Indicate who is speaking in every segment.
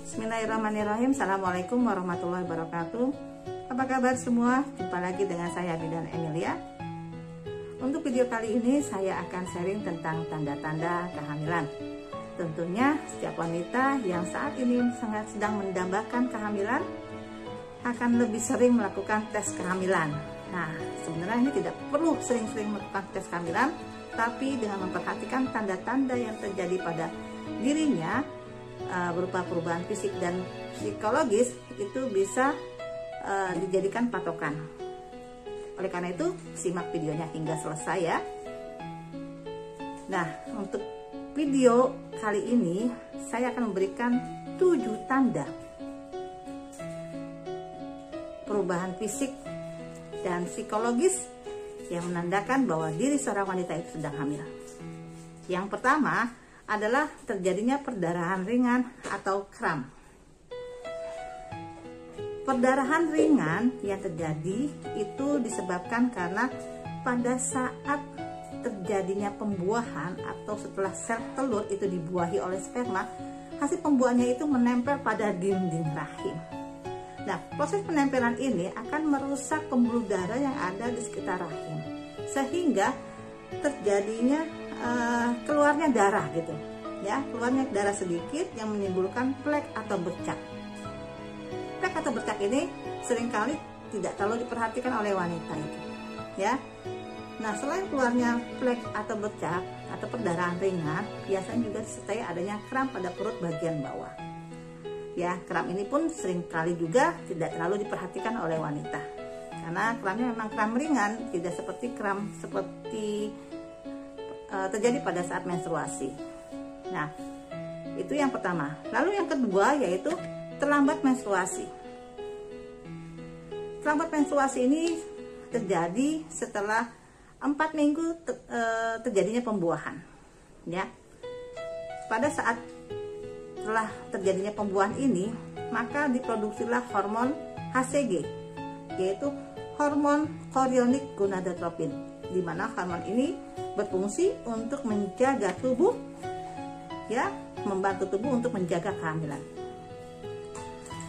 Speaker 1: Bismillahirrahmanirrahim. Assalamualaikum warahmatullahi wabarakatuh. Apa kabar semua? Jumpa lagi dengan saya Bidan Emilia. Untuk video kali ini saya akan sharing tentang tanda-tanda kehamilan. Tentunya setiap wanita yang saat ini sedang mendambakan kehamilan akan lebih sering melakukan tes kehamilan. Nah, sebenarnya ini tidak perlu sering-sering melakukan tes kehamilan, tapi dengan memperhatikan tanda-tanda yang terjadi pada dirinya berupa perubahan fisik dan psikologis, itu bisa dijadikan patokan. Oleh karena itu, simak videonya hingga selesai ya. Nah, untuk video kali ini saya akan memberikan 7 tanda perubahan fisik dan psikologis yang menandakan bahwa diri seorang wanita itu sedang hamil. Yang pertama adalah terjadinya perdarahan ringan atau kram. Perdarahan ringan yang terjadi itu disebabkan karena pada saat terjadinya pembuahan atau setelah sel telur itu dibuahi oleh sperma, hasil pembuahannya itu menempel pada dinding rahim. Nah, proses penempelan ini akan merusak pembuluh darah yang ada di sekitar rahim, sehingga terjadinya keluarnya darah gitu ya, keluarnya darah sedikit yang menimbulkan plek atau bercak. Plek atau bercak ini seringkali tidak terlalu diperhatikan oleh wanita itu ya. Nah, selain keluarnya plek atau bercak atau perdarahan ringan, biasanya juga disertai adanya kram pada perut bagian bawah ya. Kram ini pun seringkali juga tidak terlalu diperhatikan oleh wanita karena kramnya memang kram ringan, tidak seperti kram terjadi pada saat menstruasi. Nah, itu yang pertama. Lalu yang kedua yaitu terlambat menstruasi. Terlambat menstruasi ini terjadi setelah 4 minggu terjadinya pembuahan ya. Pada saat setelah terjadinya pembuahan ini, maka diproduksilah hormon HCG, yaitu hormon chorionic gonadotropin, di mana hormon ini berfungsi untuk menjaga tubuh ya, membantu tubuh untuk menjaga kehamilan.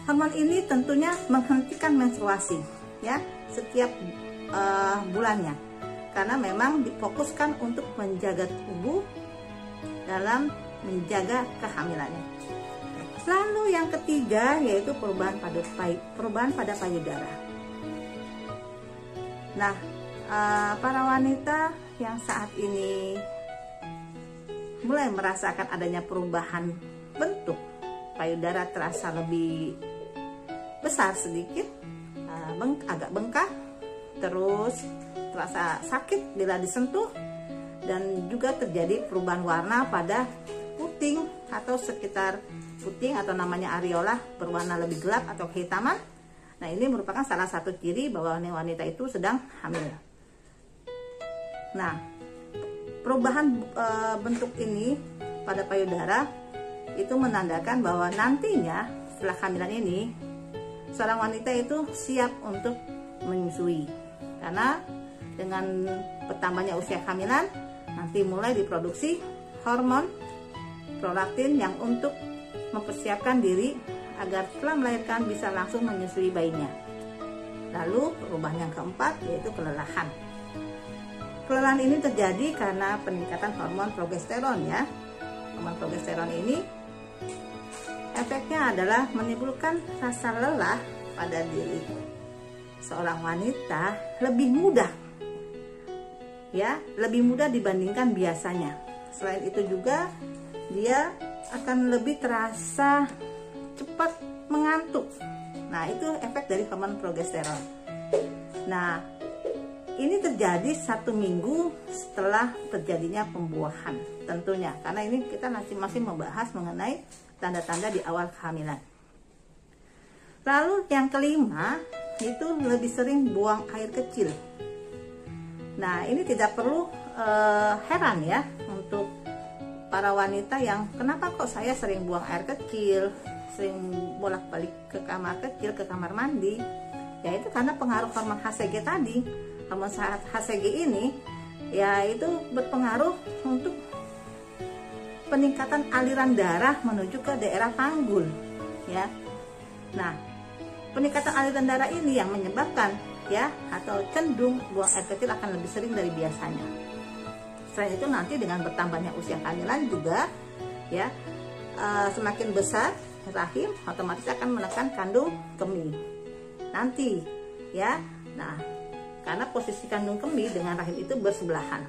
Speaker 1: Hormon ini tentunya menghentikan menstruasi ya setiap bulannya, karena memang difokuskan untuk menjaga tubuh dalam menjaga kehamilannya. Lalu yang ketiga yaitu perubahan pada payudara. Nah, para wanita yang saat ini mulai merasakan adanya perubahan bentuk payudara, terasa lebih besar sedikit, agak bengkak, terus terasa sakit bila disentuh, dan juga terjadi perubahan warna pada puting atau sekitar puting atau namanya areola berwarna lebih gelap atau kehitaman. Nah, ini merupakan salah satu ciri bahwa wanita itu sedang hamil. Nah, perubahan bentuk ini pada payudara itu menandakan bahwa nantinya setelah kehamilan ini seorang wanita itu siap untuk menyusui, karena dengan bertambahnya usia kehamilan nanti mulai diproduksi hormon prolaktin yang untuk mempersiapkan diri agar setelah melahirkan bisa langsung menyusui bayinya. Lalu perubahan yang keempat yaitu kelelahan. Kelelahan ini terjadi karena peningkatan hormon progesteron ya. Hormon progesteron ini efeknya adalah menimbulkan rasa lelah pada diri seorang wanita lebih mudah ya, lebih mudah dibandingkan biasanya. Selain itu juga dia akan lebih terasa cepat mengantuk. Nah, itu efek dari hormon progesteron. Nah, ini terjadi 1 minggu setelah terjadinya pembuahan tentunya, karena ini kita masih membahas mengenai tanda-tanda di awal kehamilan. Lalu yang kelima itu lebih sering buang air kecil. Nah, ini tidak perlu heran ya untuk para wanita yang kenapa kok saya sering buang air kecil, sering bolak-balik ke kamar kecil, ke kamar mandi. Ya, itu karena pengaruh hormon HCG tadi. Hormon HCG ini ya itu berpengaruh untuk peningkatan aliran darah menuju ke daerah panggul ya. Nah, peningkatan aliran darah ini yang menyebabkan ya atau cenderung buang air kecil akan lebih sering dari biasanya. Selain itu nanti dengan bertambahnya usia kehamilan juga ya, semakin besar rahim otomatis akan menekan kandung kemih nanti ya. Nah, karena posisi kandung kemih dengan rahim itu bersebelahan.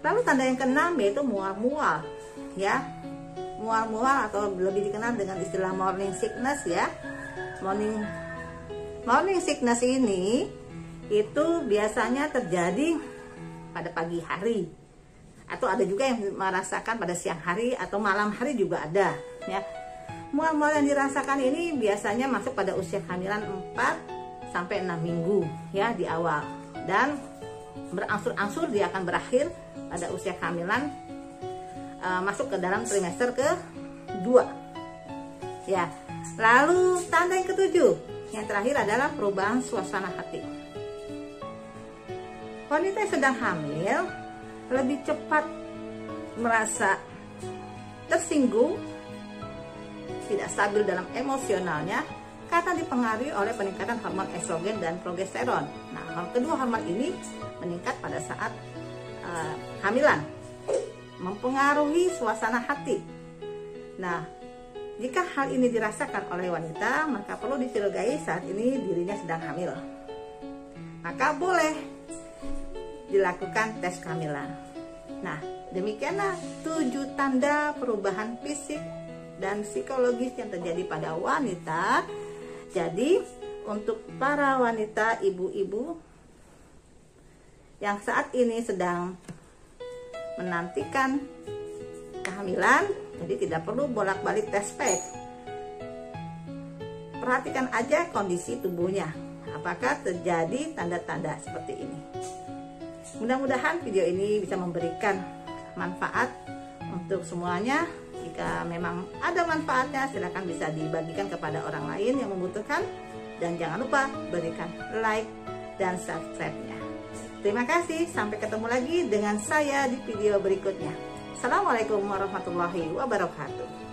Speaker 1: Lalu tanda yang keenam yaitu mual-mual ya. Mual-mual atau lebih dikenal dengan istilah morning sickness ya. Morning sickness ini itu biasanya terjadi pada pagi hari, atau ada juga yang merasakan pada siang hari atau malam hari juga ada ya. Mual-mual yang dirasakan ini biasanya masuk pada usia kehamilan 4 sampai 6 minggu ya di awal, dan berangsur-angsur dia akan berakhir pada usia kehamilan masuk ke dalam trimester ke-2 ya. Lalu tanda yang ketujuh, yang terakhir adalah perubahan suasana hati. Wanita yang sedang hamil lebih cepat merasa tersinggung, tidak stabil dalam emosionalnya karena dipengaruhi oleh peningkatan hormon estrogen dan progesteron. Nah, kedua hormon ini meningkat pada saat hamilan, mempengaruhi suasana hati. Nah, jika hal ini dirasakan oleh wanita, maka perlu dicurigai saat ini dirinya sedang hamil. Maka boleh dilakukan tes kehamilan. Nah, demikianlah 7 tanda perubahan fisik dan psikologis yang terjadi pada wanita. Jadi, untuk para wanita, ibu-ibu yang saat ini sedang menantikan kehamilan, jadi tidak perlu bolak-balik tes pack. Perhatikan aja kondisi tubuhnya, apakah terjadi tanda-tanda seperti ini. Mudah-mudahan video ini bisa memberikan manfaat untuk semuanya. Jika memang ada manfaatnya, silakan bisa dibagikan kepada orang lain yang membutuhkan. Dan jangan lupa berikan like dan subscribe-nya. Terima kasih, sampai ketemu lagi dengan saya di video berikutnya. Assalamualaikum warahmatullahi wabarakatuh.